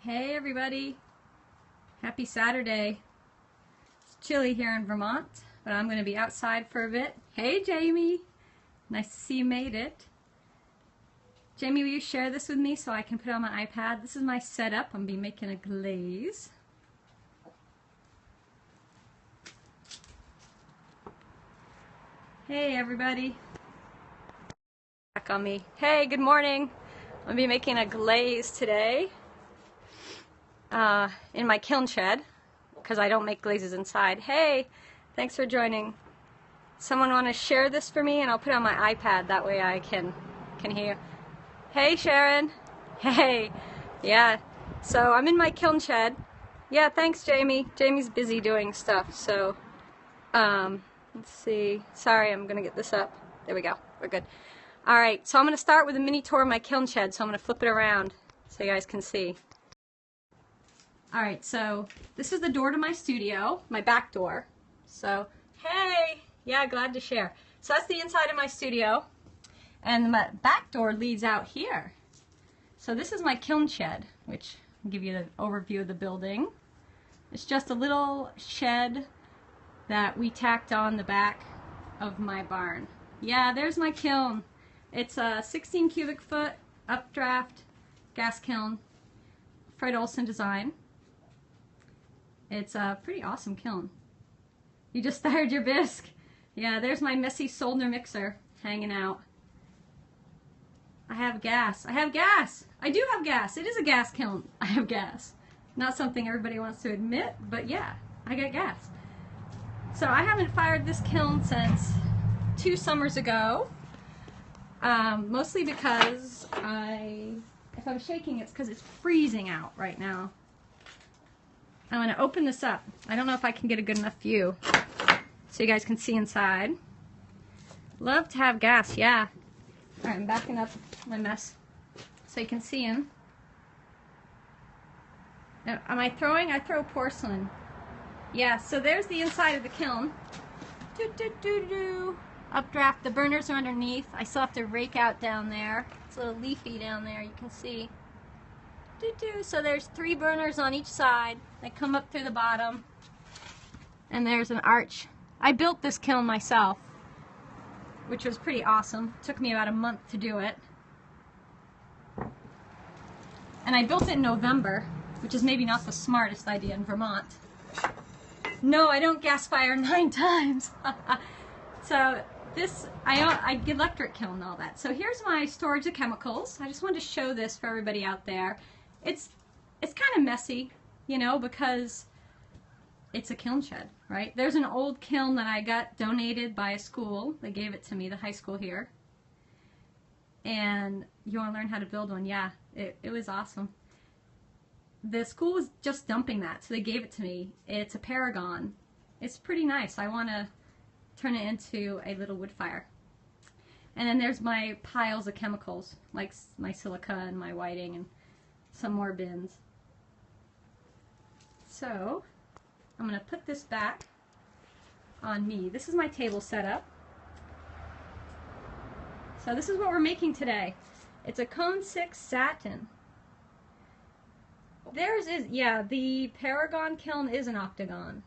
Hey everybody, happy Saturday. It's chilly here in Vermont, but I'm going to be outside for a bit. Hey Jamie, nice to see you made it. Jamie, will you share this with me so I can put it on my iPad? This is my setup. I'm going to be making a glaze. Hey everybody. Back on me. Hey, good morning. I'm going to be making a glaze today. In my kiln shed, because I don't make glazes inside. Hey, thanks for joining. Someone want to share this for me, and I'll put it on my iPad, that way I can hear. Hey Sharon. Hey. Yeah, so I'm in my kiln shed. Yeah, thanks Jamie. Jamie's busy doing stuff, so let's see. Sorry, I'm gonna get this up. There we go, we're good. Alright, so I'm gonna start with a mini tour of my kiln shed, so I'm gonna flip it around so you guys can see. Alright, so this is the door to my studio, my back door. So, hey! Yeah, glad to share. So that's the inside of my studio, and my back door leads out here. So this is my kiln shed, which I'll give you the overview of the building. It's just a little shed that we tacked on the back of my barn. Yeah, there's my kiln. It's a 16 cubic foot updraft gas kiln, Fred Olson design. It's a pretty awesome kiln. You just fired your bisque. Yeah, there's my messy solder mixer hanging out. I have gas. I have gas. I do have gas. It is a gas kiln. I have gas. Not something everybody wants to admit, but yeah, I got gas. So I haven't fired this kiln since 2 summers ago. Mostly because if I'm shaking, it's because it's freezing out right now. I'm going to open this up. I don't know if I can get a good enough view so you guys can see inside. Love to have gas, yeah. Alright, I'm backing up my mess so you can see in. Now, am I throwing? I throw porcelain. Yeah, so there's the inside of the kiln. Updraft, the burners are underneath. I still have to rake out down there. It's a little leafy down there, you can see. So there's 3 burners on each side that come up through the bottom, and there's an arch. I built this kiln myself, which was pretty awesome. It took me about a month to do it, and I built it in November, which is maybe not the smartest idea in Vermont. No, I don't gas fire 9 times. So this, I electric kiln and all that. So here's my storage of chemicals. I just wanted to show this for everybody out there. It's kind of messy, you know, because it's a kiln shed, right? There's an old kiln that I got donated by a school. They gave it to me, the high school here. And you want to learn how to build one? Yeah, it was awesome. The school was just dumping that, so they gave it to me. It's a Paragon. It's pretty nice. I want to turn it into a little wood fire. And then there's my piles of chemicals, like my silica and my whiting and some more bins. So I'm going to put this back on me. This is my table setup. So this is what we're making today. It's a cone 6 satin. Theirs is, yeah, the Paragon kiln is an octagon.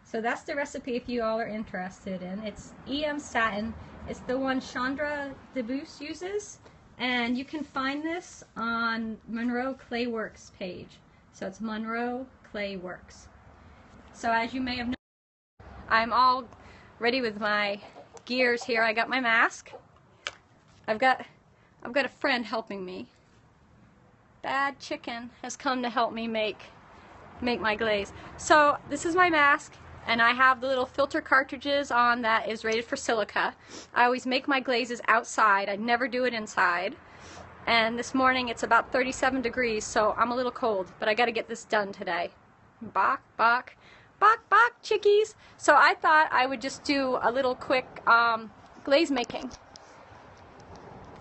So that's the recipe if you all are interested in. It's EM satin. It's the one Chandra Debus uses. And you can find this on Monroe Clay Works page. So it's Monroe Clay Works. So as you may have noticed, I'm all ready with my gears here. I got my mask. I've got a friend helping me. Bad Chicken has come to help me make my glaze. So this is my mask, and I have the little filter cartridges on that is rated for silica. I always make my glazes outside. I never do it inside. And this morning it's about 37 degrees, so I'm a little cold, but I got to get this done today. Bok, bok, bok, bok, chickies. So I thought I would just do a little quick glaze making.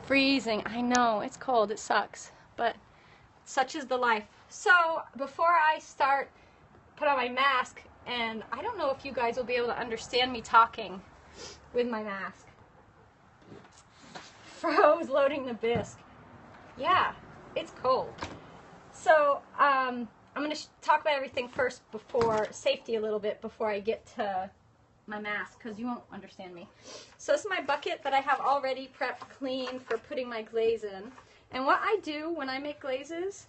Freezing. I know, it's cold, it sucks, but such is the life. So before I start, put on my mask, and I don't know if you guys will be able to understand me talking with my mask. Froze loading the bisque. Yeah, it's cold. So I'm going to talk about everything first before safety a little bit before I get to my mask, because you won't understand me. So this is my bucket that I have already prepped clean for putting my glaze in. And what I do when I make glazes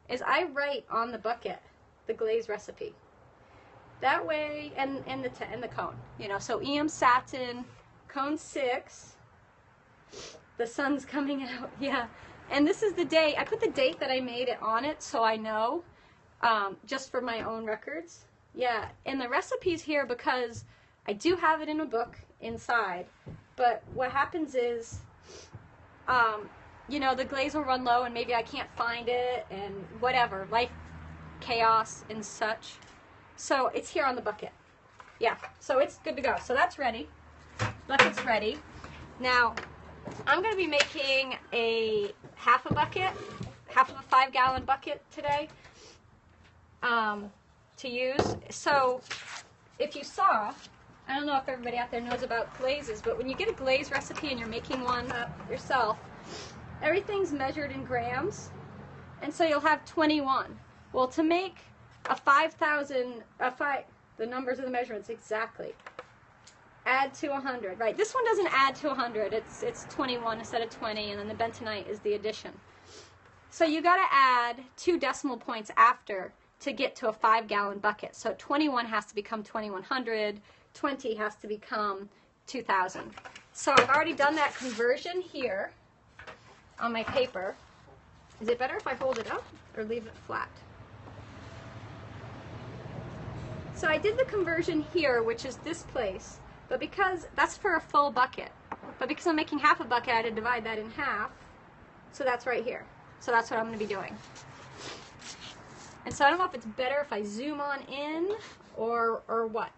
is I write on the bucket the glaze recipe. That way, and the cone, you know, so EM satin, cone 6, the sun's coming out, yeah. And this is the day, I put the date that I made it on it so I know, just for my own records. Yeah, and the recipe's here because I do have it in a book inside, but what happens is, you know, the glaze will run low and maybe I can't find it and whatever, life, chaos and such. So it's here on the bucket. Yeah, so it's good to go. So that's ready. Bucket's ready. Now, I'm going to be making a half a 5-gallon bucket today to use. So if you saw, I don't know if everybody out there knows about glazes, but when you get a glaze recipe and you're making one up yourself, everything's measured in grams, and so you'll have 21. Well, to make a 5,000, the numbers of the measurements exactly, add to 100, right? This one doesn't add to 100, it's 21 instead of 20, and then the bentonite is the addition. So you got to add 2 decimal points after to get to a 5-gallon bucket. So 21 has to become 2100, 20 has to become 2000. So I've already done that conversion here on my paper. Is it better if I hold it up or leave it flat? So I did the conversion here, which is this place, but because that's for a full bucket, but because I'm making half a bucket, I had to divide that in half, so that's right here. So that's what I'm going to be doing. And so I don't know if it's better if I zoom on in or what.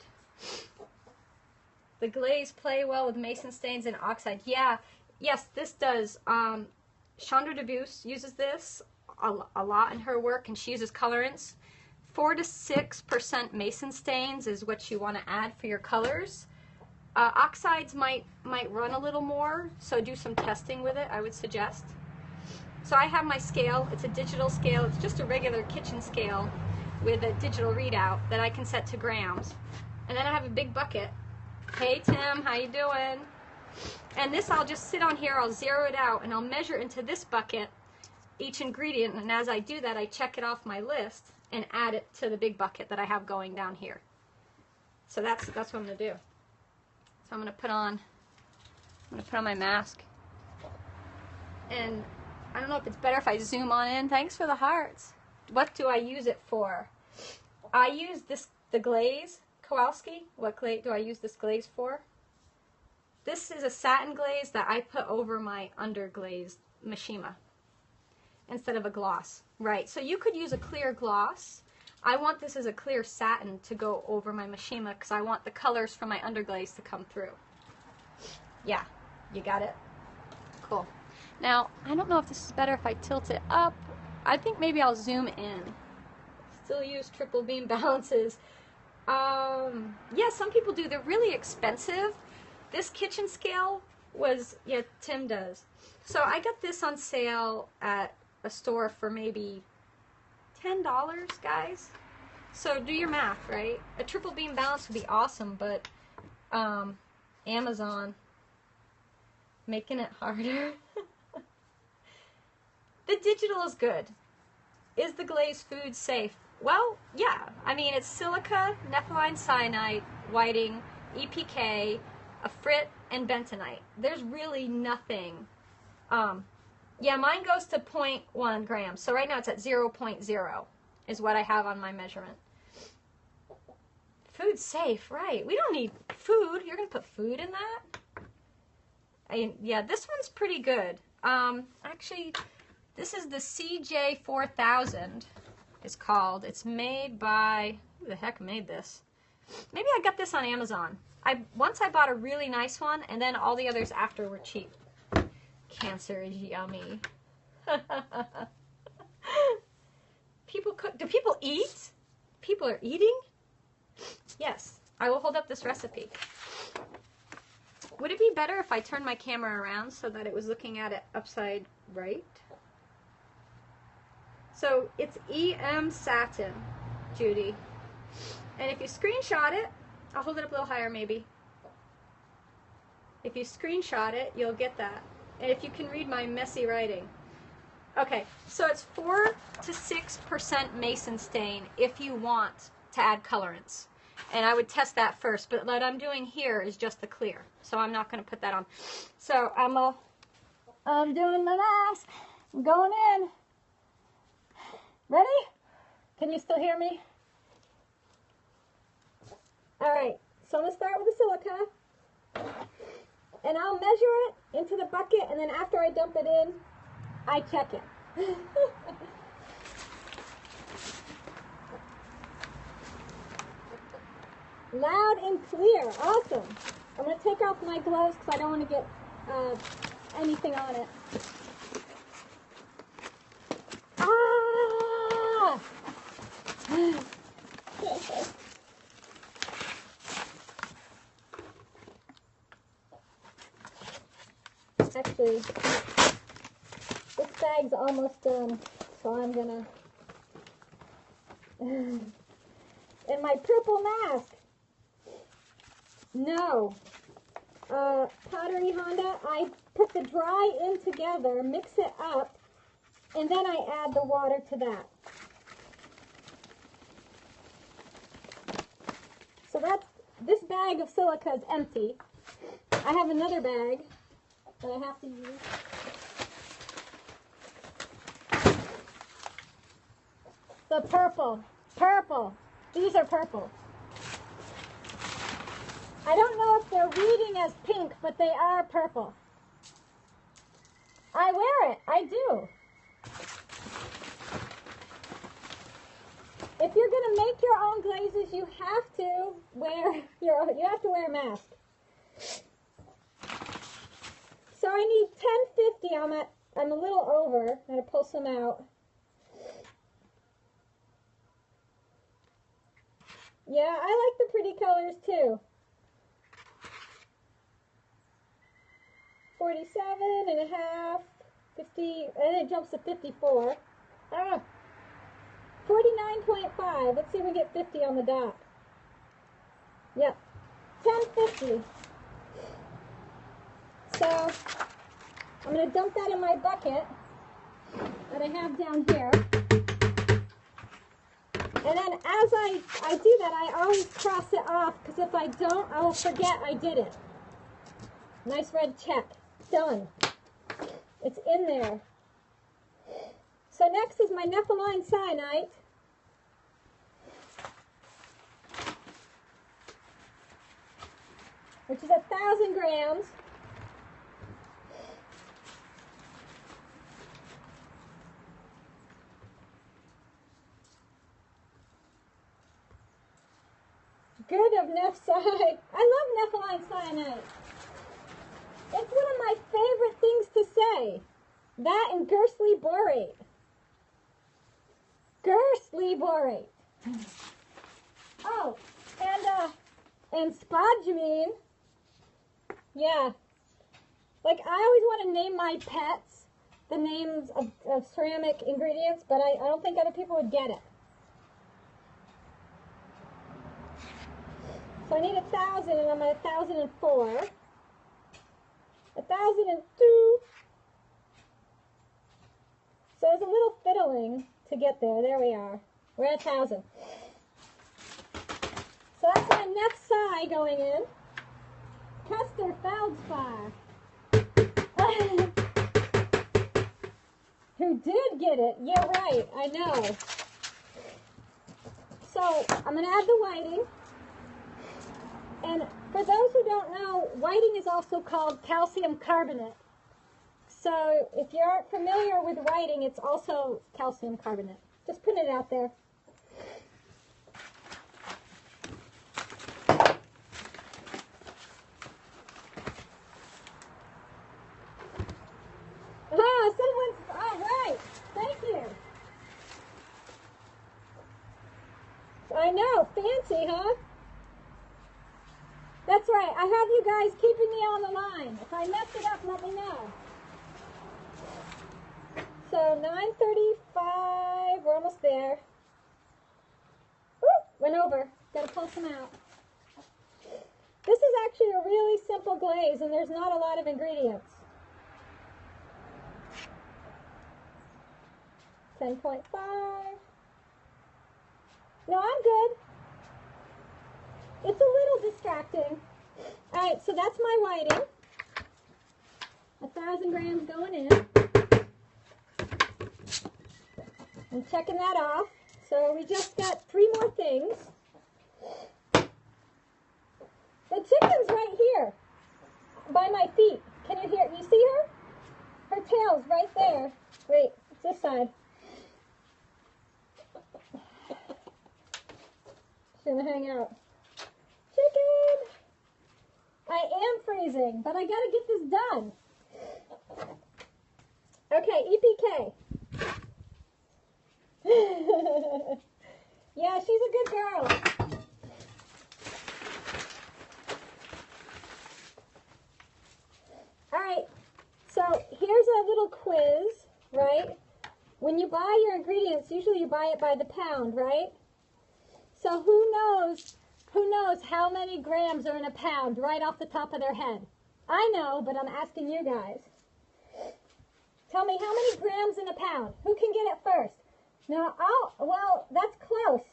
The glaze play well with mason stains and oxide. Yeah, yes, this does. Chandra Debus uses this a lot in her work, and she uses colorants. 4 to 6% mason stains is what you want to add for your colors. Oxides might run a little more, so do some testing with it, I would suggest. So I have my scale. It's a digital scale. It's just a regular kitchen scale with a digital readout that I can set to grams. And then I have a big bucket. Hey Tim, how you doing? And this I'll just sit on here, I'll zero it out, and I'll measure into this bucket each ingredient, and as I do that I check it off my list and add it to the big bucket that I have going down here. So that's what I'm going to do. So I'm going to put on my mask. And I don't know if it's better if I zoom on in. Thanks for the hearts. What do I use it for? I use the glaze, Kowalski. What glaze do I use this glaze for? This is a satin glaze that I put over my underglazed Mishima instead of a gloss. Right, so you could use a clear gloss. I want this as a clear satin to go over my Mishima because I want the colors from my underglaze to come through. Yeah, you got it? Cool. Now, I don't know if this is better if I tilt it up. I think maybe I'll zoom in. Still use triple beam balances. Yeah, some people do. They're really expensive. This kitchen scale was, yeah, Tim does. So I got this on sale at a store for maybe $10, guys. So do your math, right? A triple beam balance would be awesome, but Amazon making it harder. The digital is good. Is the glaze food safe? Well, yeah. I mean, it's silica, nepheline cyanide, whiting, EPK, a frit, and bentonite. There's really nothing. Yeah, mine goes to 0.1 grams. So right now it's at 0.0 is what I have on my measurement. Food safe, right. We don't need food. You're going to put food in that? Yeah, this one's pretty good. Actually, this is the CJ4000 it's called. It's made by, who the heck made this? Maybe I got this on Amazon. Once I bought a really nice one, and then all the others after were cheap. Cancer is yummy. People cook. Do people eat? People are eating? Yes. I will hold up this recipe. Would it be better if I turned my camera around so that it was looking at it upside right? So it's EM satin, Judy. And if you screenshot it, I'll hold it up a little higher maybe. If you screenshot it, you'll get that. And if you can read my messy writing. Okay, so it's 4 to 6% mason stain if you want to add colorants. And I would test that first, but what I'm doing here is just the clear. So I'm not going to put that on. So I'm doing my mask. I'm going in. Ready? Can you still hear me? All right, so I'm going to start with the silica. And I'll measure it into the bucket, and then after I dump it in, I check it. Loud and clear. Awesome. I'm going to take off my gloves because I don't want to get anything on it. Ah! Actually, this bag's almost done, so I'm gonna... And my purple mask. No. Pottery Honda, I put the dry in together, mix it up, and then I add the water to that. So that's, this bag of silica is empty. I have another bag that I have to use. The purple. Purple. These are purple. I don't know if they're reading as pink, but they are purple. I wear it. I do. If you're going to make your own glazes, you have to wear a mask. So I need 1050. I'm a little over. I'm going to pull some out. Yeah, I like the pretty colors too. 47 and a half, 50, and then it jumps to 54. I don't know. 49.5. Let's see if we get 50 on the dot. Yep. 1050. So I'm going to dump that in my bucket that I have down here. And then as I do that, I always cross it off, because if I don't, I will forget I did it. Nice red check. Done. It's in there. So next is my nepheline cyanite. Which is 1,000 grams. Good of Nephi. I love nepheline cyanide. It's one of my favorite things to say. That and Gerstly borate. Gerstly borate. Oh, and spodumene. Yeah. Like, I always want to name my pets the names of ceramic ingredients, but I don't think other people would get it. So I need 1,000, and I'm at 1,004. 1,002. So it's a little fiddling to get there. There we are. We're at 1,000. So that's my next side going in. Custer Feldspar. Who did get it? Yeah, right. I know. So I'm going to add the whiting. And for those who don't know, whiting is also called calcium carbonate. So if you aren't familiar with whiting, it's also calcium carbonate. Just putting it out there. Ah, someone's, all right. Thank you. I know, fancy, huh? That's right. I have you guys keeping me on the line. If I mess it up, let me know. So 9:35. test them out. This is actually a really simple glaze, and there's not a lot of ingredients. 10.5. No, I'm good. It's a little distracting. All right, so that's my whiting. 1,000 grams going in. I'm checking that off. So we just got 3 more things. The chicken's right here by my feet. Can you hear? You see her? Her tail's right there. Wait, it's this side. She's gonna hang out. Chicken! I am freezing, but I gotta get this done. Okay, EPK. Yeah, she's a good girl. All right, so here's a little quiz, right? When you buy your ingredients, usually you buy it by the pound, right? So who knows how many grams are in a pound right off the top of their head? I know, but I'm asking you guys. Tell me how many grams in a pound? Who can get it first? Now, well, that's close.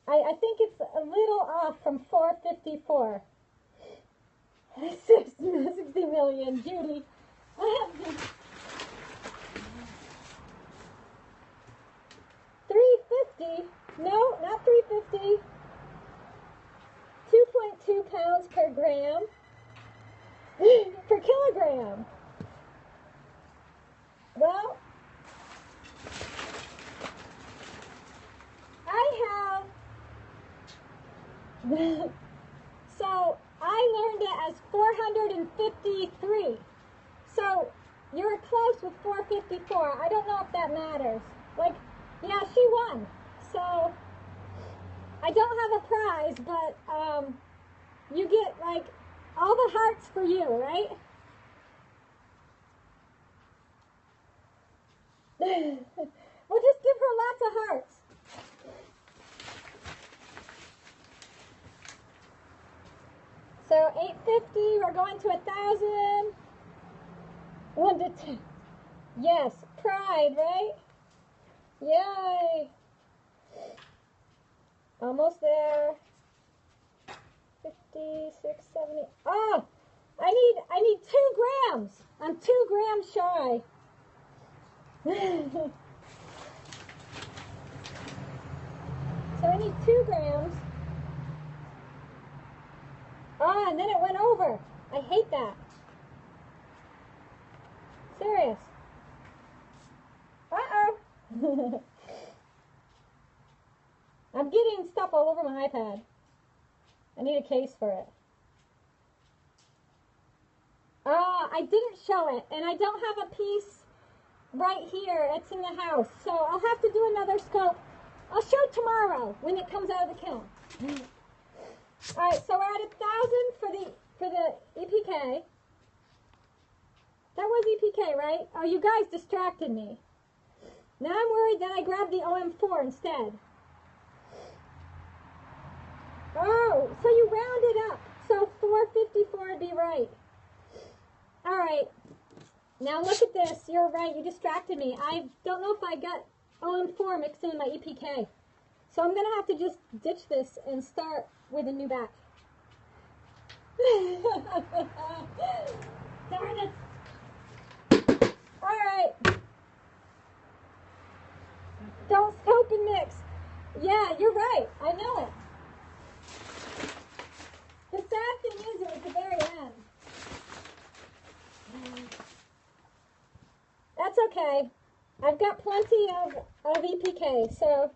I think it's a little off from 454. 60 million, Judy. I have 350. No, not 350. 2.2 pounds per gram. Per kilogram. Well, I have, so I learned it as 453. So you're close with 454. I don't know if that matters. Like, yeah, she won. So I don't have a prize, but you get like all the hearts for you, right? We'll just give her lots of hearts. So 850, we're going to 1,000. 1 to 10. Yes, pride, right? Yay. Almost there. 56, 70. Oh, I need 2 grams. I'm 2 grams shy. So I need 2 grams. Oh, and then it went over. I hate that. Serious. Uh-oh. I'm getting stuff all over my iPad. I need a case for it. I didn't show it, and I don't have a piece right here. It's in the house, so I'll have to do another scope. I'll show it tomorrow when it comes out of the kiln. All right, so we're at 1,000 for the EPK. That was EPK, right? Oh, you guys distracted me. Now I'm worried that I grabbed the OM4 instead. Oh, so you round it up. So 454 would be right. All right. Now look at this. You're right. You distracted me. I don't know if I got OM4 mixed in my EPK. So I'm going to have to just ditch this and start with a new batch. Darn it. All right. Don't scope and mix. Yeah, you're right. I know it. The sad thing is it was the very end. That's okay. I've got plenty of EPK, so.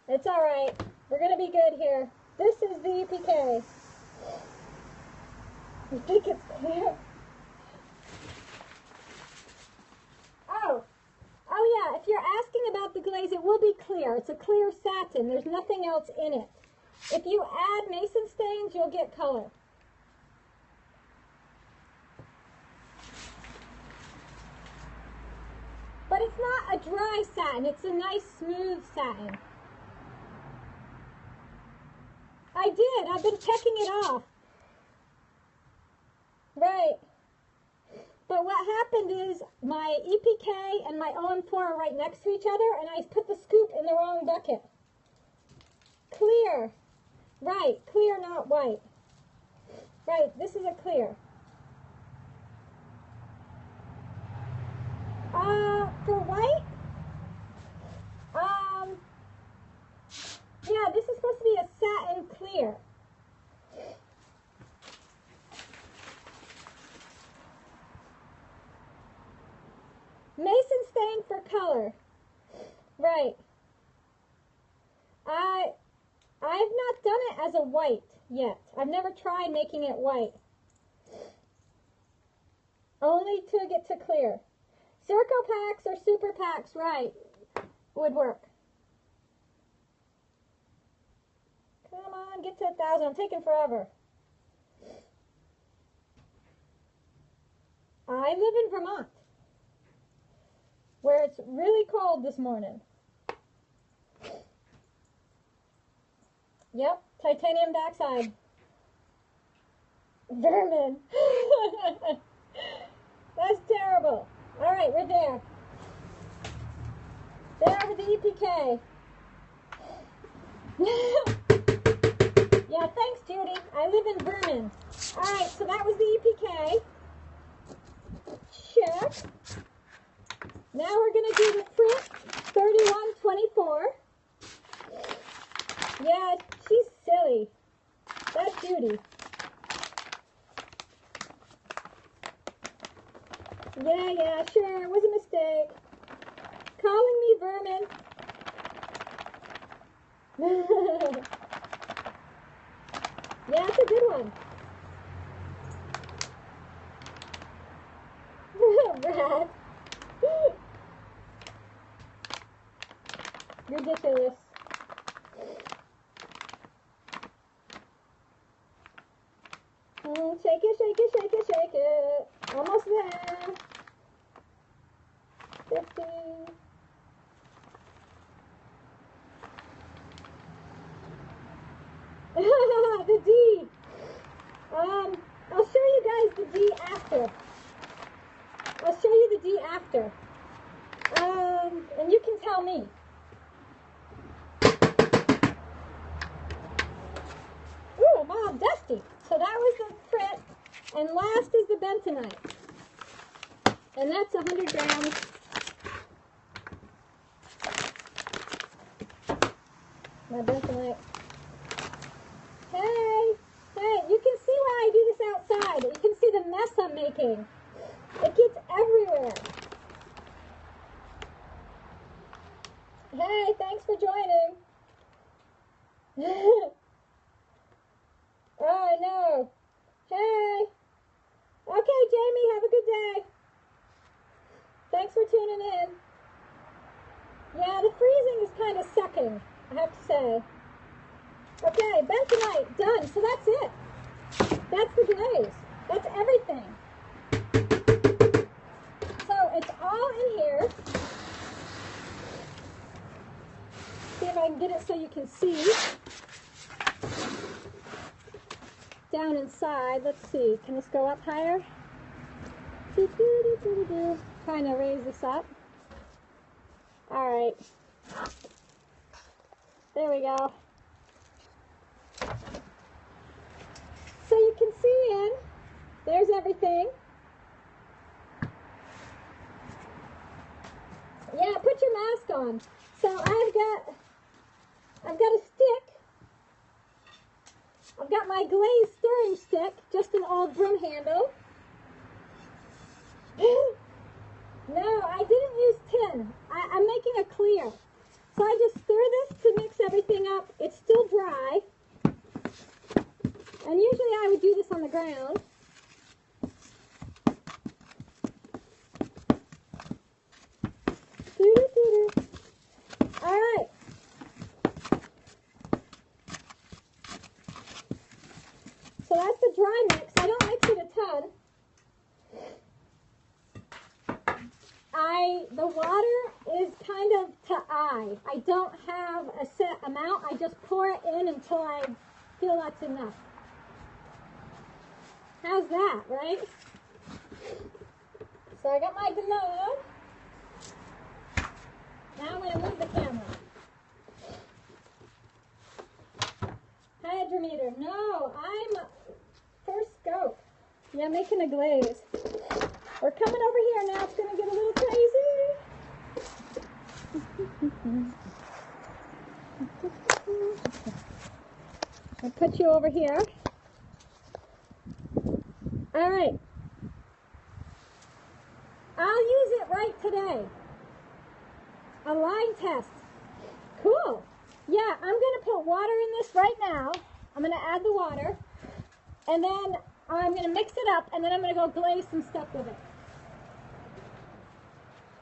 It's all right. We're going to be good here. This is the EPK. You think it's clear? Oh yeah, if you're asking about the glaze, it will be clear. It's a clear satin. There's nothing else in it. If you add mason stains, you'll get color. But it's not a dry satin. It's a nice smooth satin. I did. I've been checking it off. Right. But what happened is my EPK and my OM4 are right next to each other, and I put the scoop in the wrong bucket. Clear. Right. Clear, not white. Right. This is a clear. For white, yeah, this is supposed to be a satin clear. Mason stain for color. Right. I've not done it as a white yet. I've never tried making it white. Only to get to clear. Circle packs or super packs, right, would work. Come on, get to 1,000. I'm taking forever. I live in Vermont, where it's really cold this morning. Yep, titanium dioxide. Vermin. That's terrible. All right, we're there. There with the EPK. Yeah, thanks, Judy. I live in Vernon. All right, so that was the EPK. Check. Now we're going to do the print 3124. Yeah, she's silly. That's Judy. Yeah, sure. It was a mistake. Calling me vermin. Yeah, it's a good one. Rat. Ridiculous. Shake it, shake it, shake it, shake it. Almost there. 50. The D. I'll show you guys the D after. I'll show you the D after. And you can tell me. Ooh, wow, dusty. So that was the print. And last is the bentonite. And that's 100 grams. My bentonite. Hey, you can see why I do this outside. You can see the mess I'm making. It gets everywhere. Hey, thanks for joining. Oh, no. Hey. Okay, Jamie, have a good day. Thanks for tuning in. Yeah, the freezing is kind of sucking, I have to say. Okay, bentonite, done. So that's it. That's the glaze. That's everything. So it's all in here. See if I can get it so you can see. Down inside, let's see. Can this go up higher? Trying to raise this up. All right. There we go. So you can see in. There's everything. Yeah, put your mask on. So I've got a stick. I've got my Glaze Storage stick, just an old broom handle. No, I didn't use tin. I'm making a clear. So I just stir this to mix everything up. It's still dry. And usually I would do this on the ground. All right. So that's the dry mix. I don't mix it a ton. the water is kind of to eye. I don't have a set amount. I just pour it in until I feel that's enough. How's that, right? So I got my glove. Now I'm going to move the camera. Hydrometer. No, I'm first scope. Yeah, making a glaze. We're coming over here now. It's going to get a little crazy. I'll put you over here. All right. I'll use it right today. A line test. Cool. Yeah, I'm going to put water in this right now. I'm going to add the water. And then I'm going to mix it up. And then I'm going to go glaze some stuff with it.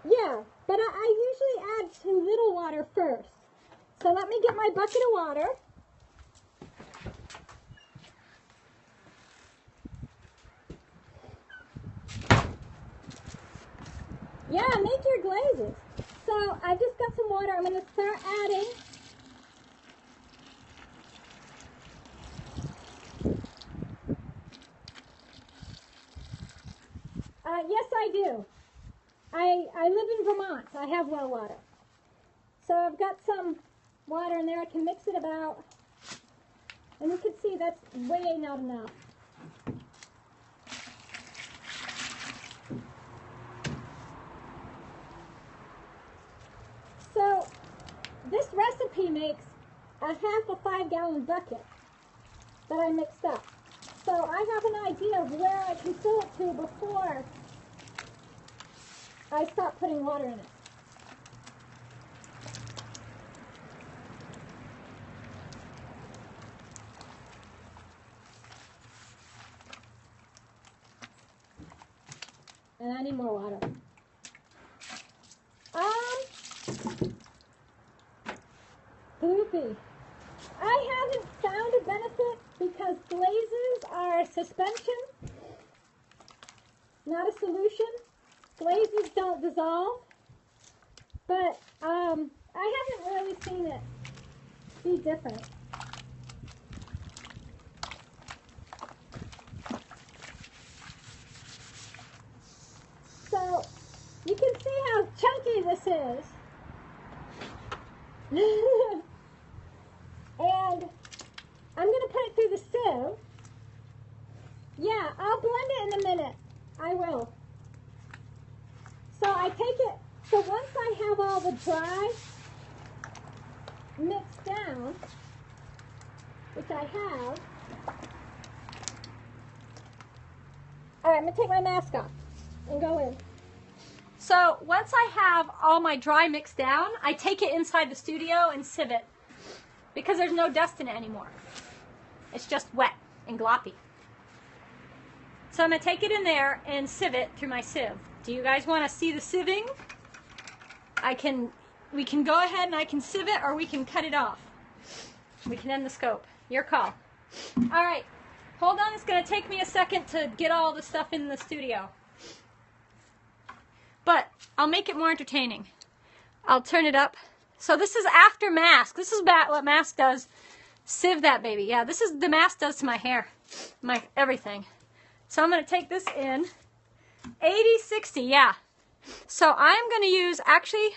Yeah, but I usually add too little water first. So let me get my bucket of water. Yeah, make your glazes. So I just got some water. I'm going to start adding. Yes, I do. I live in Vermont, so I have well water. So I've got some water in there. I can mix it about. And you can see that's way not enough. So this recipe makes a half a 5-gallon bucket that I mixed up. So I have an idea of where I can fill it to before I start putting water in it. And I need more water. Poopy. I haven't found a benefit because glazes are suspension, not a solution. Glazes don't dissolve, but I haven't really seen it be different. So you can see how chunky this is. And I'm going to put it through the sieve. Yeah, I'll blend it in a minute. I will. So I take it, so once I have all the dry mixed down, which I have, all right, I'm going to take my mask off and go in. So once I have all my dry mixed down, I take it inside the studio and sieve it because there's no dust in it anymore. It's just wet and gloppy. So I'm going to take it in there and sieve it through my sieve. Do you guys want to see the sieving? We can go ahead and I can sieve it, or we can cut it off. We can end the scope. Your call. All right, hold on. It's going to take me a second to get all the stuff in the studio. But I'll make it more entertaining. I'll turn it up. So this is after mask. This is what mask does. Sieve that baby. Yeah, this is the mask does to my hair, my everything. So I'm going to take this in. 80, 60, yeah. So I'm going to use, actually,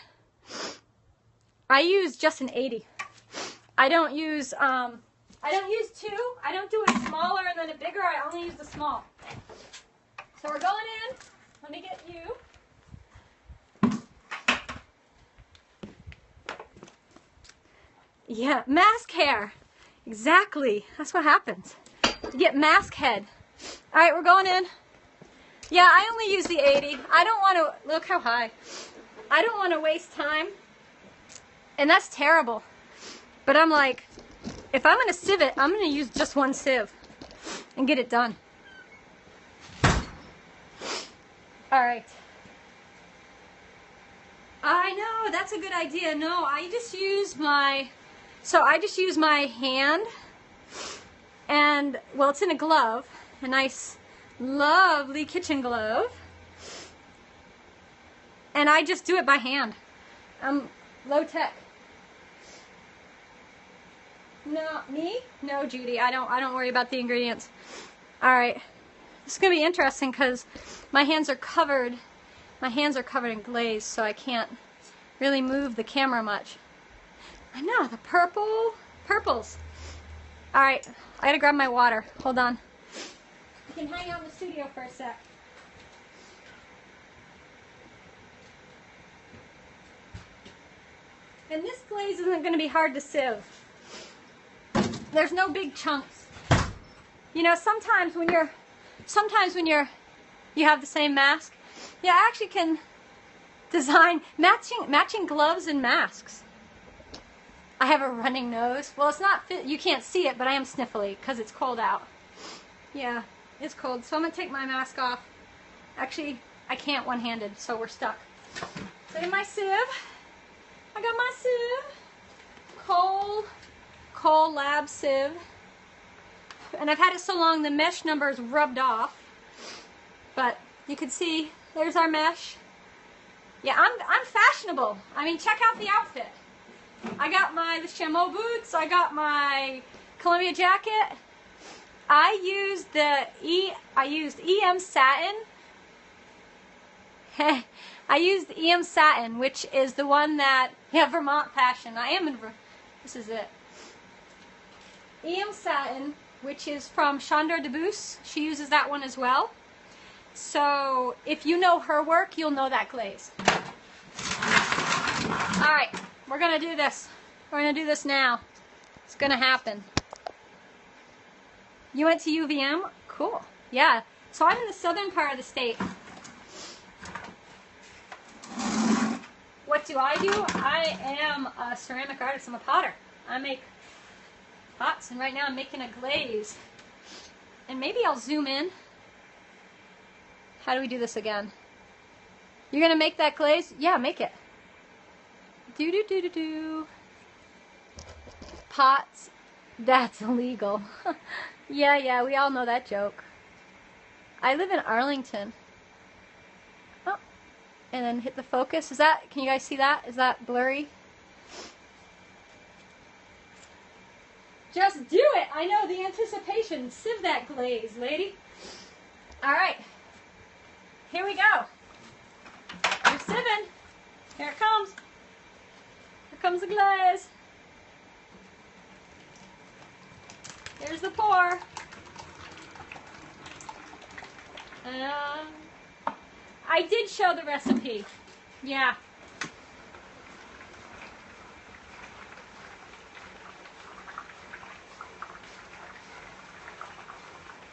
I use just an 80. I don't use 2. I don't do a smaller and then a bigger. I only use the small. So we're going in. Let me get you. Yeah, mask hair. Exactly. That's what happens. You get mask head. All right, we're going in. Yeah, I only use the 80. I don't want to, look how high. I don't want to waste time. And that's terrible. But I'm like, if I'm going to sieve it, I'm going to use just one sieve and get it done. All right. I know, that's a good idea. No, I just use my hand, and, well, it's in a glove, a nice, lovely kitchen glove. And I just do it by hand. I'm low tech. No, me? No, Judy. I don't worry about the ingredients. All right. This is going to be interesting because my hands are covered. My hands are covered in glaze, so I can't really move the camera much. I know, the purples. All right. I got to grab my water. Hold on. You can hang out in the studio for a sec. And this glaze isn't going to be hard to sieve. There's no big chunks. You know, sometimes when you have the same mask, you actually can design matching gloves and masks. I have a running nose. Well, it's not fit, you can't see it, but I am sniffly because it's cold out. Yeah, it's cold. So I'm going to take my mask off. Actually, I can't one-handed, so we're stuck. So in my sieve, I got my sieve. Kohl Lab sieve. And I've had it so long the mesh number is rubbed off. But you can see there's our mesh. Yeah, I'm fashionable. I mean, check out the outfit. I got the chameau boots. I got my Columbia jacket. I used EM satin. I used EM satin, which is the one that, yeah, Vermont fashion. This is it. EM satin, which is from Chandra Debus. She uses that one as well. So if you know her work, you'll know that glaze. All right, we're gonna do this. We're gonna do this now. It's gonna happen. You went to UVM? Cool. Yeah. So I'm in the southern part of the state. What do? I am a ceramic artist. I'm a potter. I make pots, and right now I'm making a glaze. And maybe I'll zoom in. How do we do this again? You're gonna make that glaze? Yeah, make it. Do. Pots. That's illegal. Yeah, we all know that joke. I live in Arlington. Oh, and then hit the focus. Can you guys see that? Is that blurry? Just do it. I know, the anticipation. Sieve that glaze, lady. All right. Here we go. We're sieving. Here it comes. Here comes the glaze. Here's the pour. I did show the recipe. Yeah.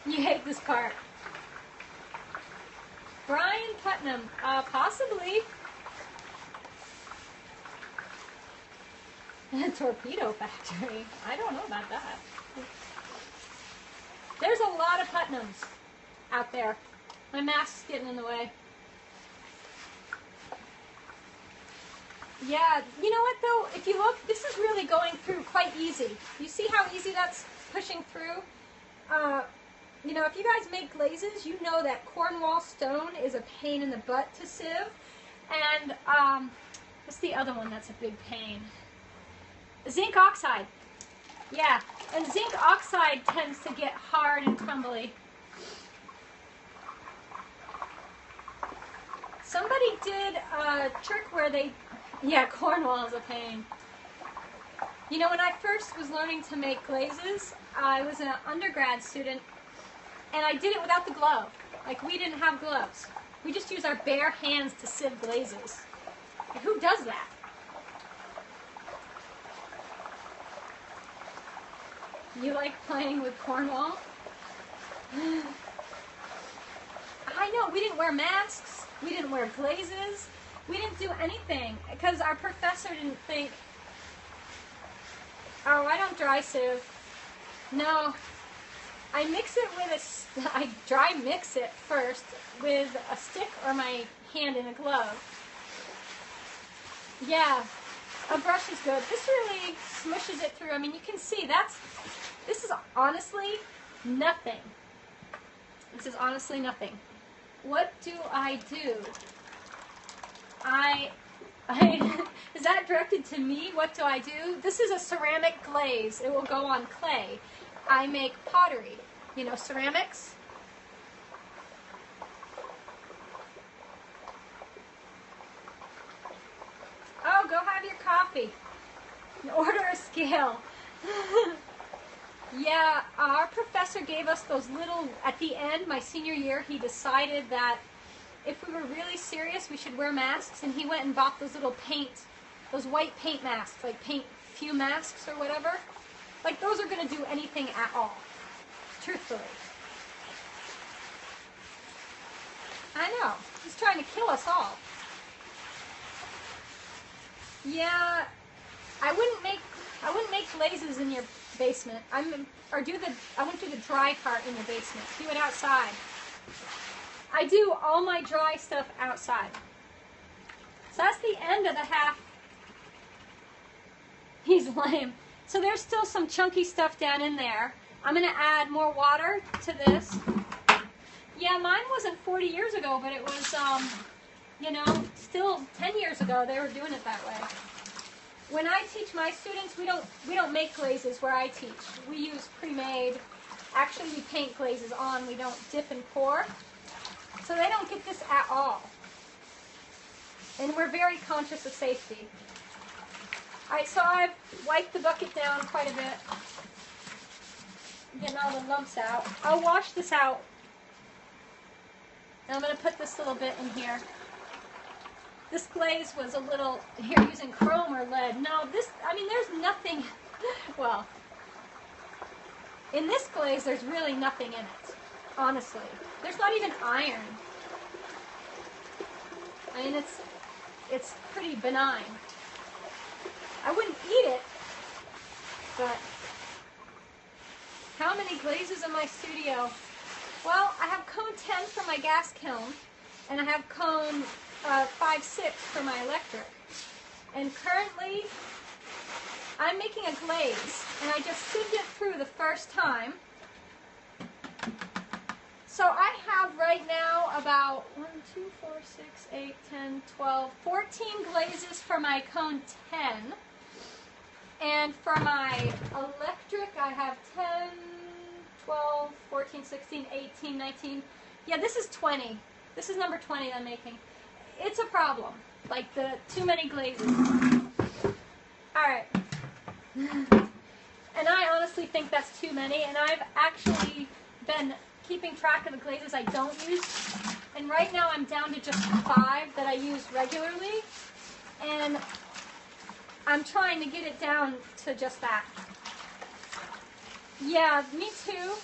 You hate this part. Brian Putnam, possibly. Torpedo factory. I don't know about that. There's a lot of Putnams out there. My mask's getting in the way. Yeah, you know what though? If you look, this is really going through quite easy. You see how easy that's pushing through? You know, if you guys make glazes, you know that Cornwall stone is a pain in the butt to sieve. And, what's the other one that's a big pain? Zinc oxide. Yeah, and zinc oxide tends to get hard and crumbly. Somebody did a trick where yeah, Cornwall is a pain. You know, when I first was learning to make glazes, I was an undergrad student, and I did it without the glove. Like, we didn't have gloves. We just used our bare hands to sieve glazes. Like, who does that? You like playing with Cornwall? I know, we didn't wear masks. We didn't wear glazes. We didn't do anything because our professor didn't think, oh, I don't dry sieve. No, I mix it with I dry mix it first with a stick or my hand in a glove. Yeah, a brush is good. This really smushes it through. I mean, you can see this is honestly nothing. This is honestly nothing. What do I do? I is that directed to me? What do I do? This is a ceramic glaze. It will go on clay. I make pottery, you know, ceramics. Oh, go have your coffee. Order a scale. Yeah, our professor gave us those little, at the end, my senior year, he decided that if we were really serious, we should wear masks, and he went and bought those little those white paint masks, like paint few masks or whatever. Like, those are going to do anything at all, truthfully. I know, he's trying to kill us all. Yeah, I wouldn't make glazes in your basement. I wouldn't do the dry part in your basement. Do it outside. I do all my dry stuff outside. So that's the end of the half. He's lame. So there's still some chunky stuff down in there. I'm going to add more water to this. Yeah, mine wasn't 40 years ago, but it was, you know, still 10 years ago they were doing it that way. When I teach my students, we don't make glazes where I teach. We use pre-made. Actually, we paint glazes on. We don't dip and pour. So they don't get this at all. And we're very conscious of safety. All right, so I've wiped the bucket down quite a bit. Getting all the lumps out. I'll wash this out. And I'm going to put this little bit in here. This glaze was a little, here using chrome or lead. No, I mean, there's nothing, well, in this glaze, there's really nothing in it, honestly. There's not even iron. I mean, it's pretty benign. I wouldn't eat it, but how many glazes in my studio? Well, I have cone 10 for my gas kiln, and I have cone 5, 6 for my electric. And currently, I'm making a glaze, and I just sieved it through the first time. So I have right now about 1, 2, 4, 6, 8, 10, 12, 14 glazes for my cone 10. And for my electric, I have 10, 12, 14, 16, 18, 19. Yeah, this is 20. This is number 20 I'm making. It's a problem, like the too many glazes. All right. And I honestly think that's too many, and I've actually been keeping track of the glazes I don't use. And right now I'm down to just 5 that I use regularly. And I'm trying to get it down to just that. Yeah, me too.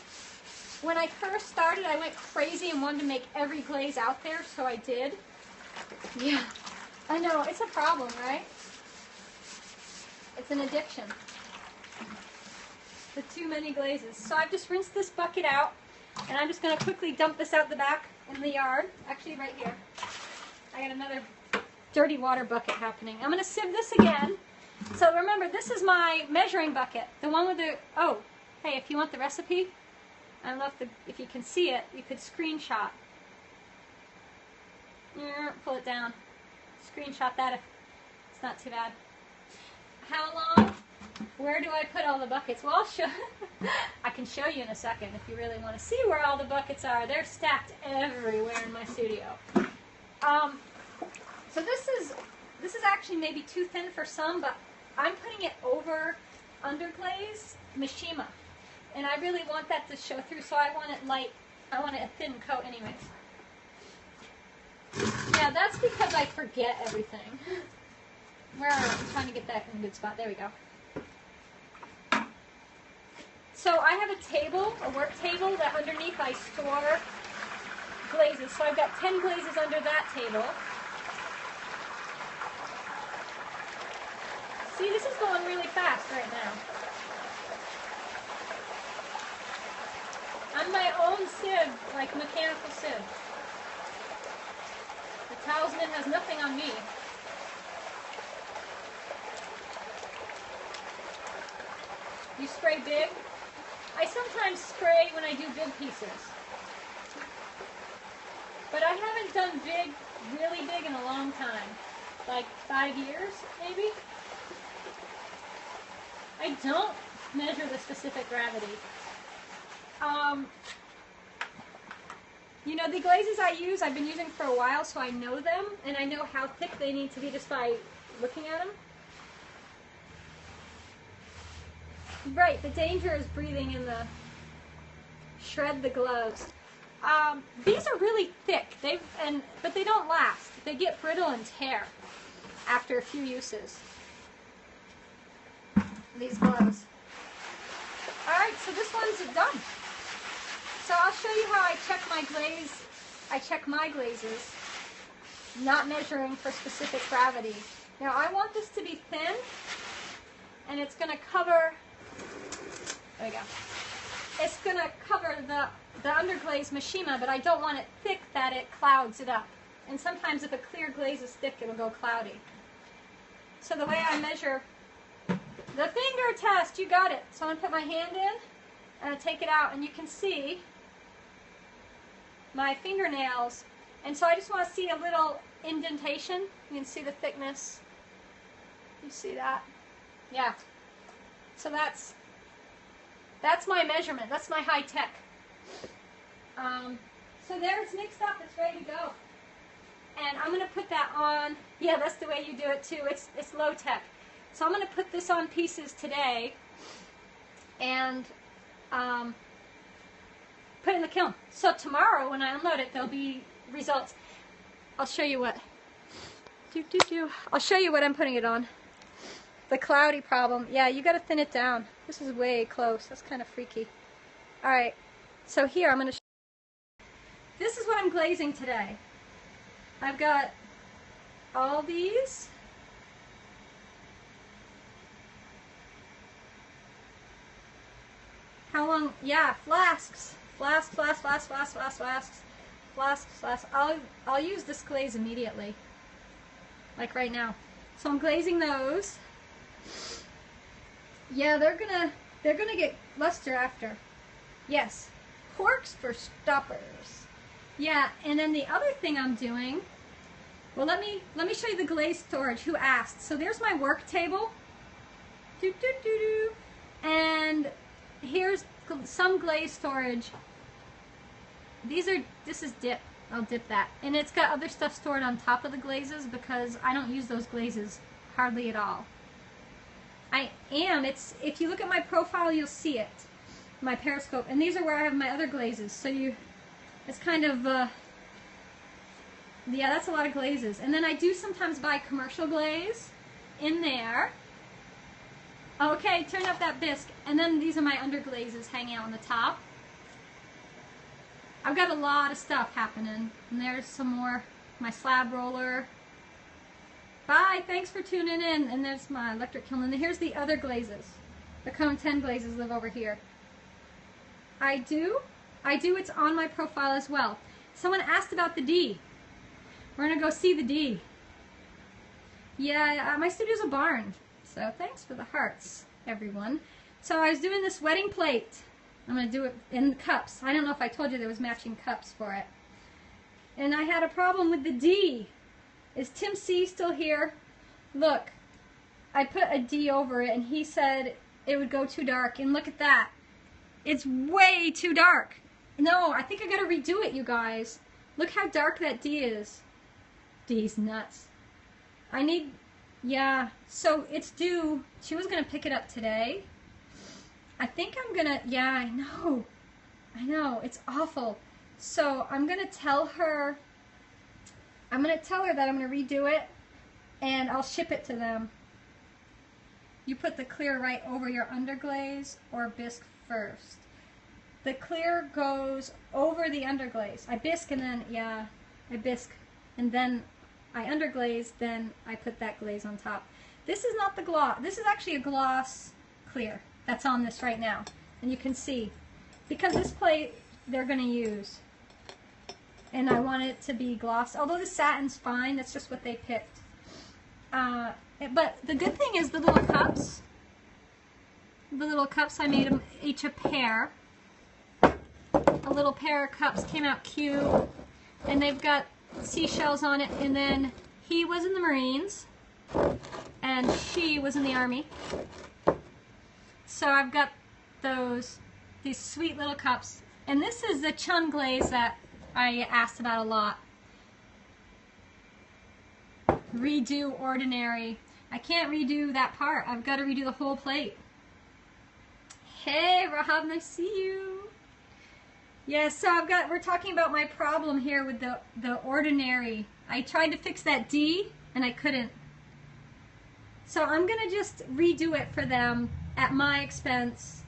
When I first started, I went crazy and wanted to make every glaze out there, so I did. Yeah, I know, it's a problem, right? It's an addiction. The too many glazes. So I've just rinsed this bucket out, and I'm just going to quickly dump this out the back in the yard. Actually, right here. I got another dirty water bucket happening. I'm going to sieve this again. So remember, this is my measuring bucket. The one with the, oh, hey, if you want the recipe, I don't know if you can see it, you could screenshot. Pull it down. Screenshot that if it's not too bad. How long? Where do I put all the buckets? Well, I'll show. I can show you in a second if you really want to see where all the buckets are. They're stacked everywhere in my studio. So this is actually maybe too thin for some, but I'm putting it over underglaze Mishima, and I really want that to show through. So I want it light. I want it a thin coat, anyways. Yeah, that's because I forget everything. Where are we? I'm trying to get that in a good spot. There we go. So I have a table, a work table, that underneath I store glazes. So I've got 10 glazes under that table. See, this is going really fast right now. I'm my own sieve, like mechanical sieve. The talisman has nothing on me. You spray big? I sometimes spray when I do big pieces. But I haven't done big, really big in a long time. Like 5 years, maybe? I don't measure the specific gravity. You know, the glazes I use, I've been using for a while, so I know them, and I know how thick they need to be just by looking at them. Right, the danger is breathing in the, shred the gloves. These are really thick, but they don't last. They get brittle and tear after a few uses. These gloves. Alright, so this one's done. So I'll show you how I check my glaze. I check my glazes, not measuring for specific gravity. Now I want this to be thin, and it's going to cover, there we go. It's going to cover the underglaze Mishima, but I don't want it thick that it clouds it up. And sometimes if a clear glaze is thick, it'll go cloudy. So the way I measure, the finger test, you got it. So I'm going to put my hand in, and I take it out, and you can see my fingernails. And so I just want to see a little indentation. You can see the thickness. You see that? Yeah. So that's my measurement. That's my high tech. So there it's mixed up. It's ready to go. And I'm going to put that on. Yeah, that's the way you do it too. It's low tech. So I'm going to put this on pieces today and put it in the kiln. So tomorrow when I unload it, there'll be results. I'll show you what. I'll show you what I'm putting it on. The cloudy problem. Yeah, you got to thin it down. This is way close. That's kind of freaky. All right. So here I'm going to show you. This is what I'm glazing today. I've got all these. How long? Yeah, flasks. Flasks. I'll use this glaze immediately. Like right now. So I'm glazing those. Yeah, they're gonna get luster after. Yes. Corks for stoppers. Yeah, and then the other thing I'm doing, well, let me show you the glaze storage. Who asked? So there's my work table. And here's some glaze storage. This is dip. I'll dip that. And it's got other stuff stored on top of the glazes because I don't use those glazes hardly at all. If you look at my profile, you'll see it. My periscope. And these are where I have my other glazes. So it's kind of, yeah, that's a lot of glazes. And then I do sometimes buy commercial glaze in there. Okay, turn up that bisque. And then these are my underglazes hanging out on the top. I've got a lot of stuff happening. And there's some more, my slab roller. Bye, thanks for tuning in. And there's my electric kiln. And here's the other glazes. The Cone 10 glazes live over here. I do, it's on my profile as well. Someone asked about the D. We're gonna go see the D. Yeah, my studio's a barn. So thanks for the hearts, everyone. So I was doing this wedding plate. I'm going to do it in cups. I don't know if I told you there was matching cups for it. And I had a problem with the D. Is Tim C still here? Look, I put a D over it and he said it would go too dark. And look at that. It's way too dark. No, I think I got to redo it, you guys. Look how dark that D is. D's nuts. Yeah, so it's due. She was going to pick it up today. I think I'm going to, yeah, I know, it's awful. So I'm going to tell her that I'm going to redo it and I'll ship it to them. You put the clear right over your underglaze or bisque first. The clear goes over the underglaze. I bisque and then, yeah, I bisque and then I underglaze, then I put that glaze on top. This is not the gloss. This is actually a gloss clear that's on this right now. And you can see, because this plate they're going to use. And I want it to be gloss. Although the satin's fine, that's just what they picked. But the good thing is the little cups. The little cups, I made them each a pair. A little pair of cups came out cute. And they've got seashells on it, and then he was in the Marines and she was in the Army. So I've got these sweet little cups, and this is the chun glaze that I asked about a lot. Redo ordinary. I can't redo that part. I've got to redo the whole plate. Hey, Rahab, nice to see you. Yeah, so we're talking about my problem here with the ordinary. I tried to fix that D and I couldn't. So I'm gonna just redo it for them at my expense.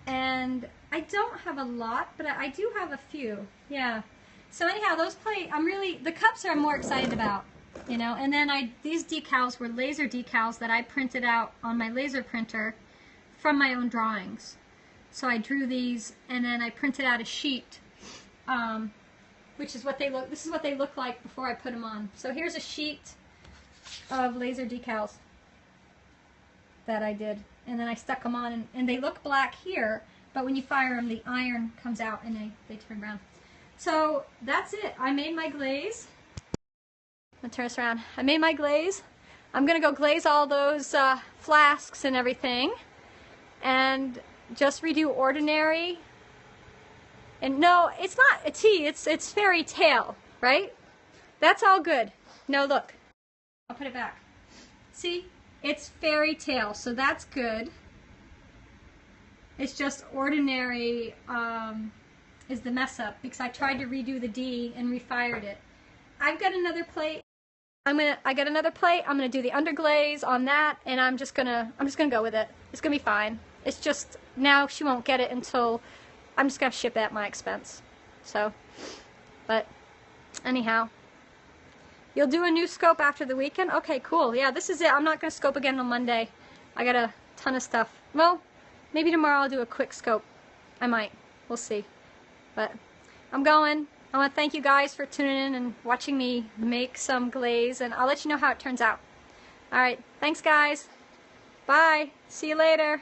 And I don't have a lot, but I do have a few. Yeah. So anyhow, the cups I'm more excited about, you know. And then these decals were laser decals that I printed out on my laser printer from my own drawings. So I drew these, and then I printed out a sheet, which is what this is what they look like before I put them on. So here's a sheet of laser decals that I did, and then I stuck them on, and they look black here, but when you fire them, the iron comes out and they turn brown. So that's it. I made my glaze. I'm gonna turn this around. I made my glaze. I'm gonna go glaze all those flasks and everything, and just redo ordinary. And no, it's not a T, it's fairy tale, right? That's all good. No, look. I'll put it back. See? It's fairy tale, so that's good. It's just ordinary is the mess up, because I tried to redo the D and refired it. I've got another plate. I got another plate. I'm gonna do the underglaze on that, and I'm just gonna go with it. It's gonna be fine. It's just now she won't get it until I'm just gonna ship it at my expense. So, but anyhow, you'll do a new scope after the weekend? Okay, cool. Yeah, this is it. I'm not gonna scope again on Monday. I got a ton of stuff. Well, maybe tomorrow I'll do a quick scope. I might. We'll see. But I'm going. I want to thank you guys for tuning in and watching me make some glaze, and I'll let you know how it turns out. Alright, thanks guys. Bye. See you later.